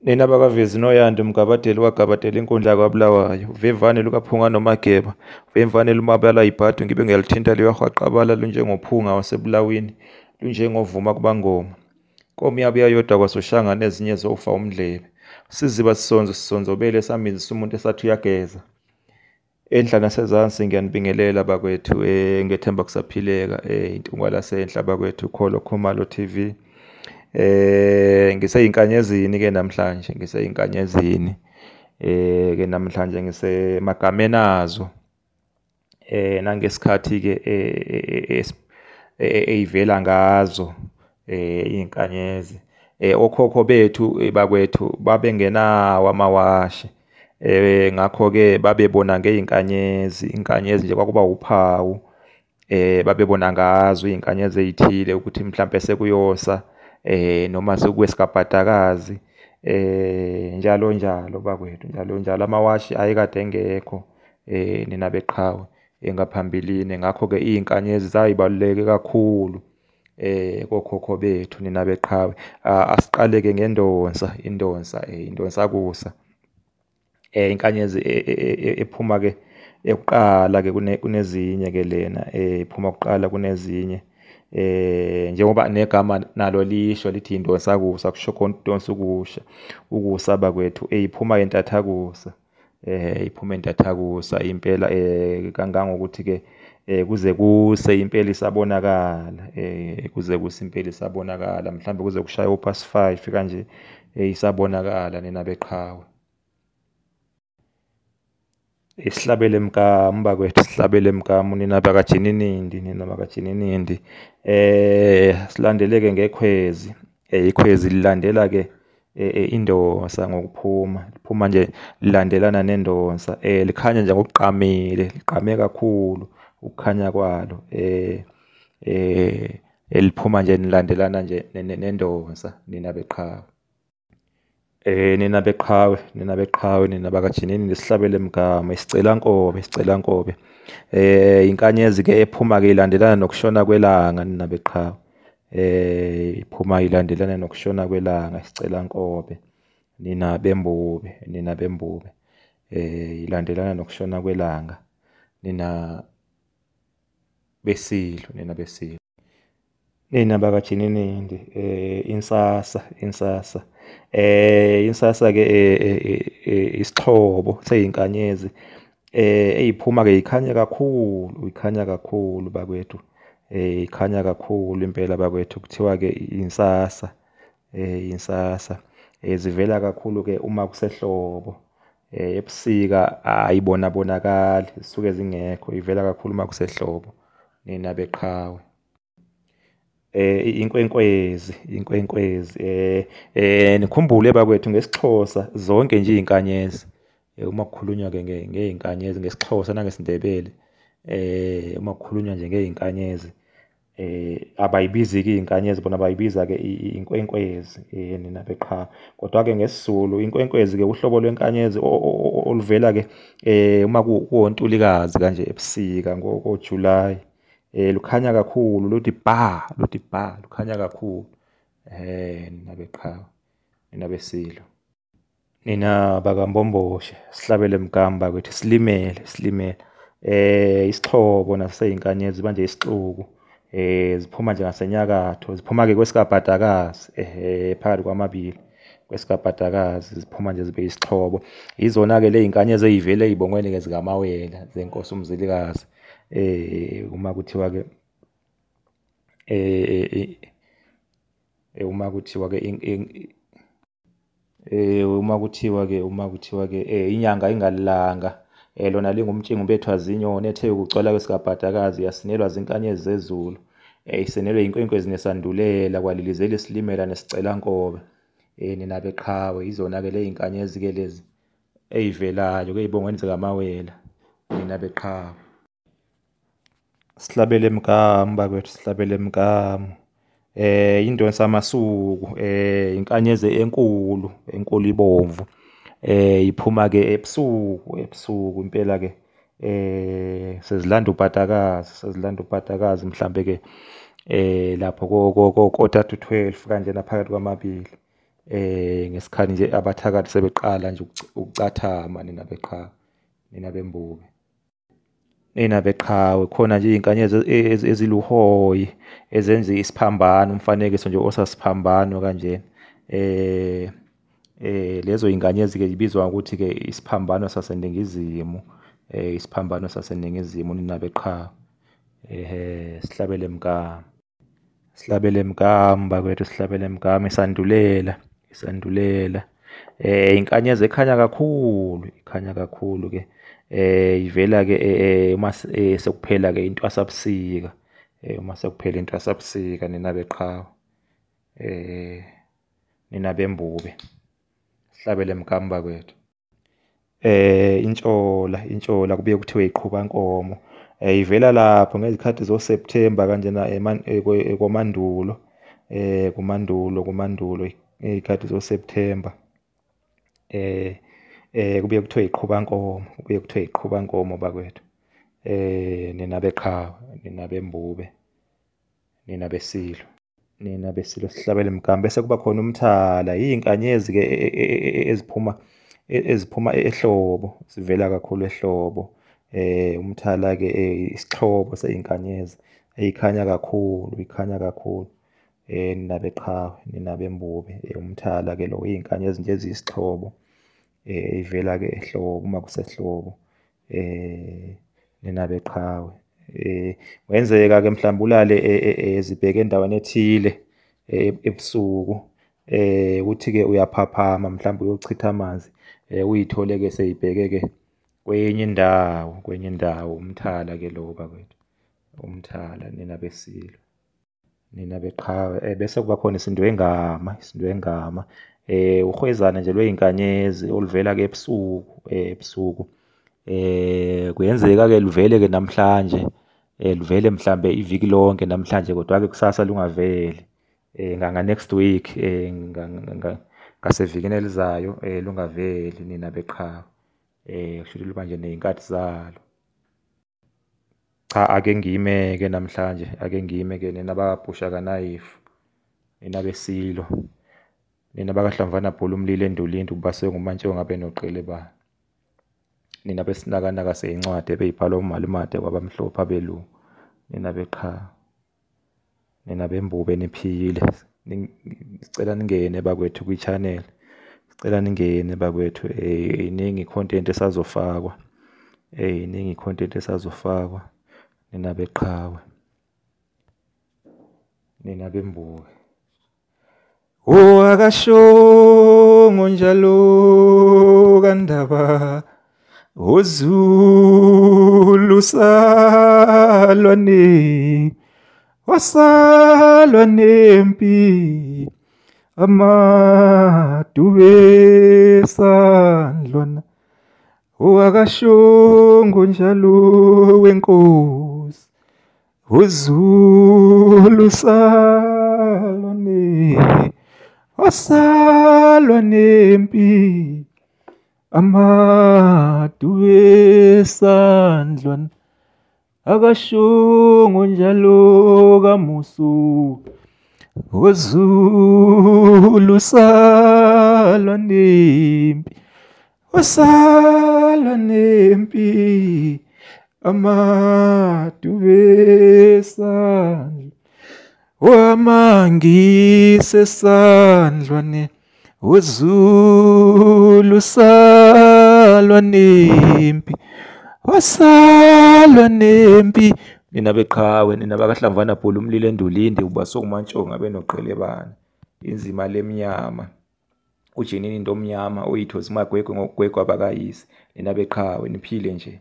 Nina bakavezi noYanda umgabadeli wagabadela inkundla kwaBulawayo, uvemvane lukaPhungwa noMageba, uvemvane lumabala ibhadu ngibe ngiyalithinta luyahwaqabala lunjengophunga wasebulawini, lunjengovuma kubangoma. Nkomo yabuya yodwa kwaSoshangane ezinye zofa umdlebe. Siziba sisonzo sisonzobele samizisa umuntu esathi uyageza. Endlana sezansi ngiyanibingelela bakwethu, ngethemba kusaphileka, intungwa lasenhla bakwethu, Kholo Khumalo TV. Ngiseyinkanyezini-ke namhlanje, ke namhlanje ngisemagameneni azo. Nangesikhathi-ke ey'vela ngazo iy'nkanyezi. Okhokho bethu bakwethu babengenawo amawashi. Ngakho-ke babebona ngey'nkanyezi, inkanyezi nje kwakuba uphawu. Babebona ngazo iy'nkanyezi ey'thile ukuthi mhlampe sekuyosa, noma sekuwesigabhadakazi, njalo njalo bakwethu, njalo njalo. Amawashi ayekade engekho nina beqhawe ngaphambilini. Ngakho-ke iy'nkanyezi zayibaluleke kakhulu kokhokho bethu nina beqhawe. Asiqale-ke ngendonsa, indonsakusa. Inkanyezi ephuma-ke ekuqala-ke kunezinye-ke lena, iphuma kuqala kunezinye. Njengoba negama nalo lisho lithi indonsakusa, kusho khona ukudonsa ukusha, ukusa bakwethu, iphuma entathakusa. Iphuma entathakusa impela, kangangokuthi-ke kuze kuse impela isabonakala, kuze kuse impela isabonakala, mhlambe kuze kushaye o'5 kanje, isabonakala nina beqhawe. Isihlabele mkamu bakwethu, sihlabele mkamu nina bakaJininindi, nina bakaJininindi. Silandeleke ngekhwezi. Ikhwezi lilandela-ke indonsa ngokuphuma, liphuma nje lilandelana nendonsa. Likhanya nje ngokugqamile, ligqame kakhulu ukukhanya kwalo. Liphuma nje nilandelana nje nendonsa nina beqhawe. Nina beqhawe, nina bakaJininindi, sihlabele mgama, isicela nkobe. Inkanyezi-ke ephuma-ke ilandelana nokushona kwelanga nina beqhawe. Iphuma ilandelana nokushona kwelanga, isicela nkobe. Nina bembube. Ilandelana nokushona kwelanga. Nina besilo. Nina bakaJininindi, insasa. Insasa-ke isixhobo sey'nkanyezi ey'phuma-ke ikhanya kakhulu bakwethu. Ikhanya kakhulu impela bakwethu, kuthiwa-ke insasa. Insasa zivela kakhulu-ke uma kusehlobo. Ebusika ayibonakali, zisuke zingekho, ivela kakhulu uma kusehlobo nina beqhawe. Inkwenkwezi. Nikhumbule bakwethu ngesiXhosa zonke nje iy'nkanyezi, uma kukhulunywa-ke ngey'nkanyezi ngesiXhosa nangesiNdebele, uma kukhulunywa nje ngey'nkanyezi, abayibizi-ke iy'nkanyezi, bona bayibiza-ke inkwenkwezi nina beqhawe. Kodwa-ke ngesiZulu inkwenkwezi-ke uhlobo lwenkanyezi oluvela-ke uma kuwoNtulikazi kanje ebusika ngoJulayi. Lukhanya kakhulu, luthi bha, lukhanya kakhulu. Nina beqhawe, nina besilo. Nina bakaMbomboshe, sihlabele mgama bakwethu, silimele. Isixhobo nasey'nkanyezi manje isixuku. Ziphuma nje ngasenyakatho, ziphuma-ke kwesigabhadakazi, phakathi kwamabili kwesigabhadakazi, ziphuma nje zibe isixhobo. Izona-ke ley'nkanyezi ey'vele ey'bongweni-ke zikamawela zeNkosi uMzilikazi. Uma kuthiwa-ke inyanga ingalilanga, lona lingumtshingo ubethwa zinyoni, ethe ukugcwala kwesigabhadakazi yasinelwa zinkanyezi zezulu. Isenelwe inkwenkwezi nesandulela, kwalilizela isilimela nesicela nkobe. Nina beqhawe, izona-ke ley'nkanyezi-ke lezi ey'velayo-ke ey'bongweni zikamawela nina beqhawe. Sihlabele mkamu bakwethu, sihlabele mkamu. Indonsamasuku, inkanyezi enkulu ibomvu. Iphuma-ke ebusuku impela-ke. Sezilanda ubhadakazi mhlambe-ke lapho ko-12 kanje naphakathi kwamabili. Ngesikhani nje abathakathi sebeqala nje ukucathama nina bembuke. Nina beqhawe khona nje iy'nkanyezi eziluhoyi ezenza isiphambano, umfanekiso nje osasiphambano kanjena. Lezo y'nkanyezi-ke zibizwa ngokuthi-ke isiphambano saseNingizimu, isiphambano saseNingizimu nina beqhawe. Sihlabele mkama. Sihlabele mkama bakwethu, sihlabele mkama, isandulela. Inkanyezi ekhanya kakhulu-ke. Ivela-ke uma sekuphela-ke intwasabusika. Uma sekuphela intwasabusika nina beqhawe. Nina bembube. Sihlabele mkama bakwethu. Intshola kubuye kuthiwe iqhubankomo. Ivela lapho ngezikhathi zoSepthemba kanjena komandulo. Kumandulo iy'khathi zoSepthemba. Kubuye kuthiwe iqhubankomo bakwethu. Nina beqhawe, nina bembube, nina besilo. Sihlabele mkama. Bese kuba khona umthala, iy'nkanyezi-ke eziphuma ehlobo, zivela kakhulu ehlobo. Umthala-ke isixhobo sey'nkanyezi ey'khanya kakhulu. Nina beqhawe, nina bembube. Umthala-ke lo iy'nkanyezi nje eziyisixhobo. Ivela-ke ehlobo, uma kusehlobo. Nina beqhawe. Kwenzeka-ke mhlawumbe ulale zibheke endaweni ethile ebusuku. Uthi-ke uyaphaphama mhlawumbe uyochitha amanzi. Uy'thole-ke sey'bheke-ke kwenye indawo. Umthala-ke lo bakwethu. Umthala, nina besilo. Nina beqhawe. Bese kuba khona isindwengama. Uhwezana nje lwey'nkanyezi oluvela-ke ebusuku. Kuyenzeka-ke luvele-ke namhlanje. Luvele mhlambe iviki lonke namhlanje, kodwa-ke kusasa lungaveli. Next week, ngasevikini elizayo lungaveli nina beqhawe. Kushuthi luba nje ney'nkathi zalo. Cha, ake ngime-ke namhlanje, nina bakabhusha kanayifu, nina besilo, nina bakaHlamvana Bhulu Umlilo Endulindi, kubasiwe nguMantshongo ngabe noqele bani. Nina besinakanaka sey'ncwadi ebey'bhalwa uMalumathe kwabamhlophe abelungu. Nina beqhawe, nina bembube niphile. Sicela ningene bakwethu kwi-channel. Sicela ningene bakwethu. Iningi i-content esazofakwa. Nina beqhawe, nina bembube. Akashongo njalo kaNdaba, uZulu wasalwa nempi, amadube esandlwana. Akashongo njalo wenkosi, uZulu wasalwa nempi, amadube esandlwana. Akashongo njalo kaMusu, uZulu wasalwa nempi, amadube esandlwana. Wamangise esandlwane, uZulu wasalwa nempi. Nina beqhawe, nina bakaHlamvana Bhulu Umlilo Endulindi, ubasiwe nguMantshongo ngabe noqele bani. Inzima lemnyama, uJenini Ntomnyama, uYithozi Magwegwe ngokugwegwa abakayise. Nina beqhawe, niphile nje.